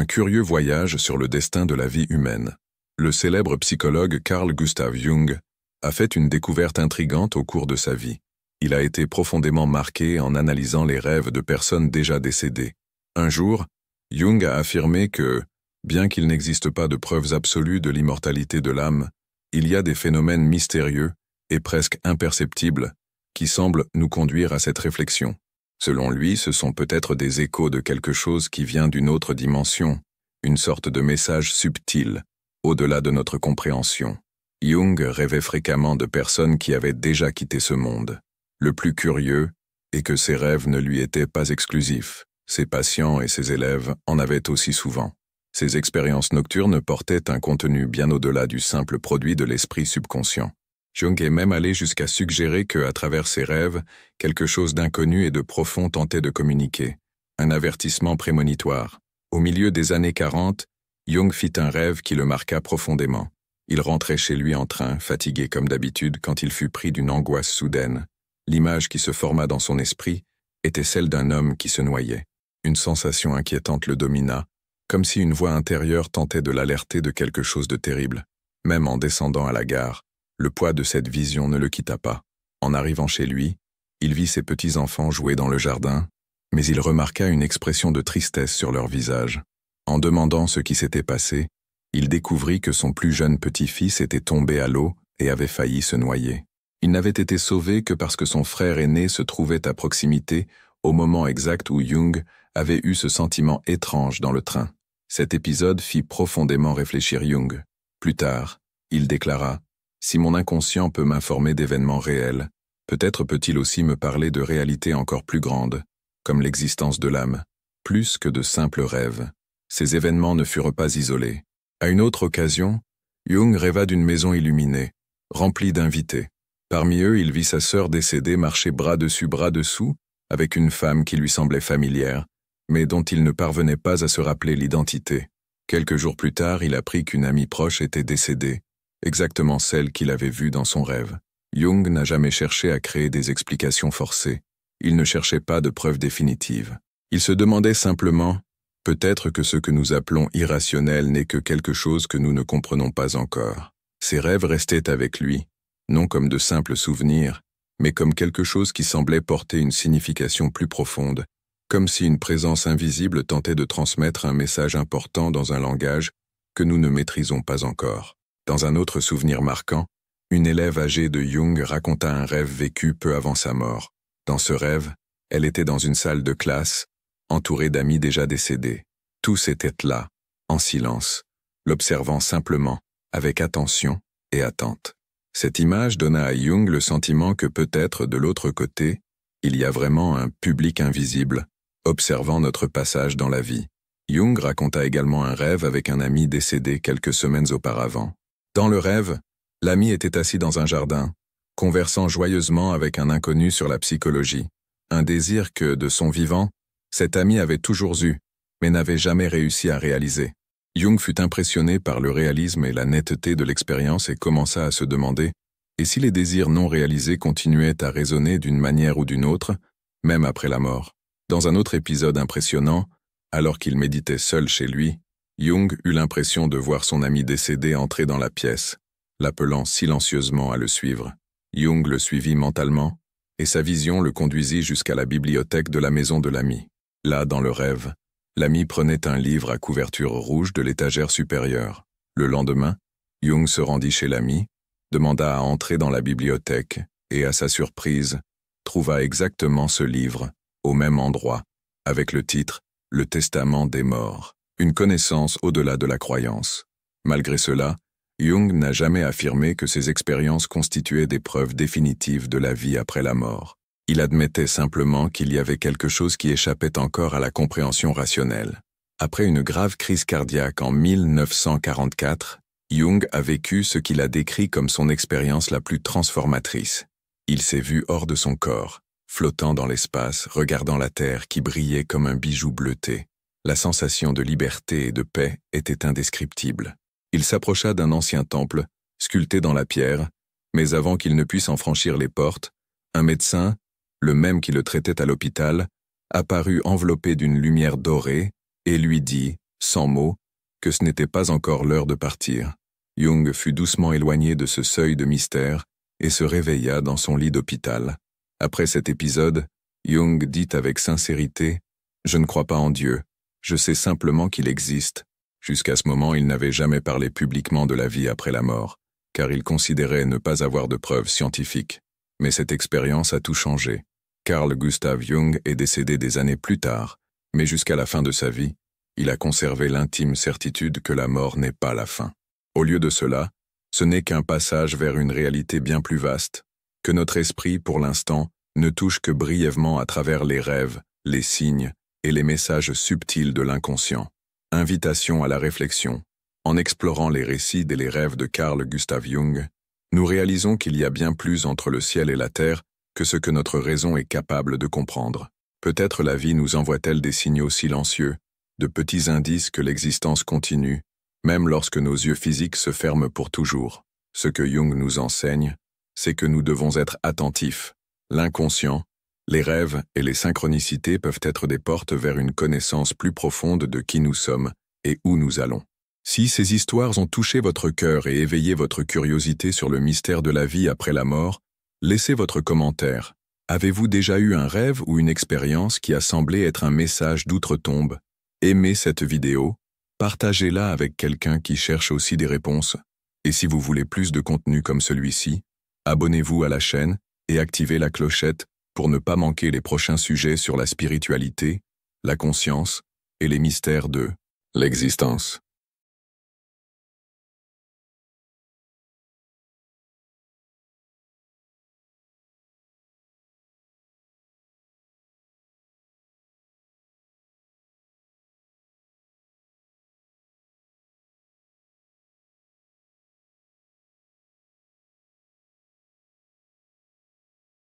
Un curieux voyage sur le destin de la vie humaine. Le célèbre psychologue Carl Gustav Jung a fait une découverte intrigante au cours de sa vie. Il a été profondément marqué en analysant les rêves de personnes déjà décédées. Un jour, Jung a affirmé que, bien qu'il n'existe pas de preuves absolues de l'immortalité de l'âme, il y a des phénomènes mystérieux et presque imperceptibles qui semblent nous conduire à cette réflexion. Selon lui, ce sont peut-être des échos de quelque chose qui vient d'une autre dimension, une sorte de message subtil, au-delà de notre compréhension. Jung rêvait fréquemment de personnes qui avaient déjà quitté ce monde. Le plus curieux est que ces rêves ne lui étaient pas exclusifs. Ses patients et ses élèves en avaient aussi souvent. Ces expériences nocturnes portaient un contenu bien au-delà du simple produit de l'esprit subconscient. Jung est même allé jusqu'à suggérer que, à travers ses rêves, quelque chose d'inconnu et de profond tentait de communiquer. Un avertissement prémonitoire. Au milieu des années 40, Jung fit un rêve qui le marqua profondément. Il rentrait chez lui en train, fatigué comme d'habitude, quand il fut pris d'une angoisse soudaine. L'image qui se forma dans son esprit était celle d'un homme qui se noyait. Une sensation inquiétante le domina, comme si une voix intérieure tentait de l'alerter de quelque chose de terrible. Même en descendant à la gare, le poids de cette vision ne le quitta pas. En arrivant chez lui, il vit ses petits-enfants jouer dans le jardin, mais il remarqua une expression de tristesse sur leur visage. En demandant ce qui s'était passé, il découvrit que son plus jeune petit-fils était tombé à l'eau et avait failli se noyer. Il n'avait été sauvé que parce que son frère aîné se trouvait à proximité au moment exact où Jung avait eu ce sentiment étrange dans le train. Cet épisode fit profondément réfléchir Jung. Plus tard, il déclara « Si mon inconscient peut m'informer d'événements réels, peut-être peut-il aussi me parler de réalités encore plus grandes, comme l'existence de l'âme, plus que de simples rêves. » Ces événements ne furent pas isolés. À une autre occasion, Jung rêva d'une maison illuminée, remplie d'invités. Parmi eux, il vit sa sœur décédée marcher bras dessus bras dessous, avec une femme qui lui semblait familière, mais dont il ne parvenait pas à se rappeler l'identité. Quelques jours plus tard, il apprit qu'une amie proche était décédée, exactement celle qu'il avait vue dans son rêve. Jung n'a jamais cherché à créer des explications forcées. Il ne cherchait pas de preuves définitives. Il se demandait simplement, peut-être que ce que nous appelons irrationnel n'est que quelque chose que nous ne comprenons pas encore. Ses rêves restaient avec lui, non comme de simples souvenirs, mais comme quelque chose qui semblait porter une signification plus profonde, comme si une présence invisible tentait de transmettre un message important dans un langage que nous ne maîtrisons pas encore. Dans un autre souvenir marquant, une élève âgée de Jung raconta un rêve vécu peu avant sa mort. Dans ce rêve, elle était dans une salle de classe, entourée d'amis déjà décédés. Tous étaient là, en silence, l'observant simplement, avec attention et attente. Cette image donna à Jung le sentiment que peut-être de l'autre côté, il y a vraiment un public invisible, observant notre passage dans la vie. Jung raconta également un rêve avec un ami décédé quelques semaines auparavant. Dans le rêve, l'ami était assis dans un jardin, conversant joyeusement avec un inconnu sur la psychologie, un désir que, de son vivant, cet ami avait toujours eu, mais n'avait jamais réussi à réaliser. Jung fut impressionné par le réalisme et la netteté de l'expérience et commença à se demander « Et si les désirs non réalisés continuaient à résonner d'une manière ou d'une autre, même après la mort ?» Dans un autre épisode impressionnant, alors qu'il méditait seul chez lui, Jung eut l'impression de voir son ami décédé entrer dans la pièce, l'appelant silencieusement à le suivre. Jung le suivit mentalement, et sa vision le conduisit jusqu'à la bibliothèque de la maison de l'ami. Là, dans le rêve, l'ami prenait un livre à couverture rouge de l'étagère supérieure. Le lendemain, Jung se rendit chez l'ami, demanda à entrer dans la bibliothèque et, à sa surprise, trouva exactement ce livre, au même endroit, avec le titre « Le Testament des morts », une connaissance au-delà de la croyance. Malgré cela, Jung n'a jamais affirmé que ces expériences constituaient des preuves définitives de la vie après la mort. Il admettait simplement qu'il y avait quelque chose qui échappait encore à la compréhension rationnelle. Après une grave crise cardiaque en 1944, Jung a vécu ce qu'il a décrit comme son expérience la plus transformatrice. Il s'est vu hors de son corps, flottant dans l'espace, regardant la terre qui brillait comme un bijou bleuté. La sensation de liberté et de paix était indescriptible. Il s'approcha d'un ancien temple, sculpté dans la pierre, mais avant qu'il ne puisse en franchir les portes, un médecin, le même qui le traitait à l'hôpital, apparut enveloppé d'une lumière dorée et lui dit sans mots, que ce n'était pas encore l'heure de partir. Jung fut doucement éloigné de ce seuil de mystère et se réveilla dans son lit d'hôpital. Après cet épisode, Jung dit avec sincérité « Je ne crois pas en Dieu, je sais simplement qu'il existe ». Jusqu'à ce moment, il n'avait jamais parlé publiquement de la vie après la mort, car il considérait ne pas avoir de preuves scientifiques. Mais cette expérience a tout changé. Carl Gustav Jung est décédé des années plus tard, mais jusqu'à la fin de sa vie, il a conservé l'intime certitude que la mort n'est pas la fin. Au lieu de cela, ce n'est qu'un passage vers une réalité bien plus vaste, que notre esprit, pour l'instant, ne touche que brièvement à travers les rêves, les signes et les messages subtils de l'inconscient. Invitation à la réflexion. En explorant les récits et les rêves de Carl Gustav Jung, nous réalisons qu'il y a bien plus entre le ciel et la terre que ce que notre raison est capable de comprendre. Peut-être la vie nous envoie-t-elle des signaux silencieux, de petits indices que l'existence continue, même lorsque nos yeux physiques se ferment pour toujours. Ce que Jung nous enseigne, c'est que nous devons être attentifs. L'inconscient, les rêves et les synchronicités peuvent être des portes vers une connaissance plus profonde de qui nous sommes et où nous allons. Si ces histoires ont touché votre cœur et éveillé votre curiosité sur le mystère de la vie après la mort, laissez votre commentaire. Avez-vous déjà eu un rêve ou une expérience qui a semblé être un message d'outre-tombe? Aimez cette vidéo, partagez-la avec quelqu'un qui cherche aussi des réponses. Et si vous voulez plus de contenu comme celui-ci, abonnez-vous à la chaîne et activez la clochette pour ne pas manquer les prochains sujets sur la spiritualité, la conscience et les mystères de l'existence.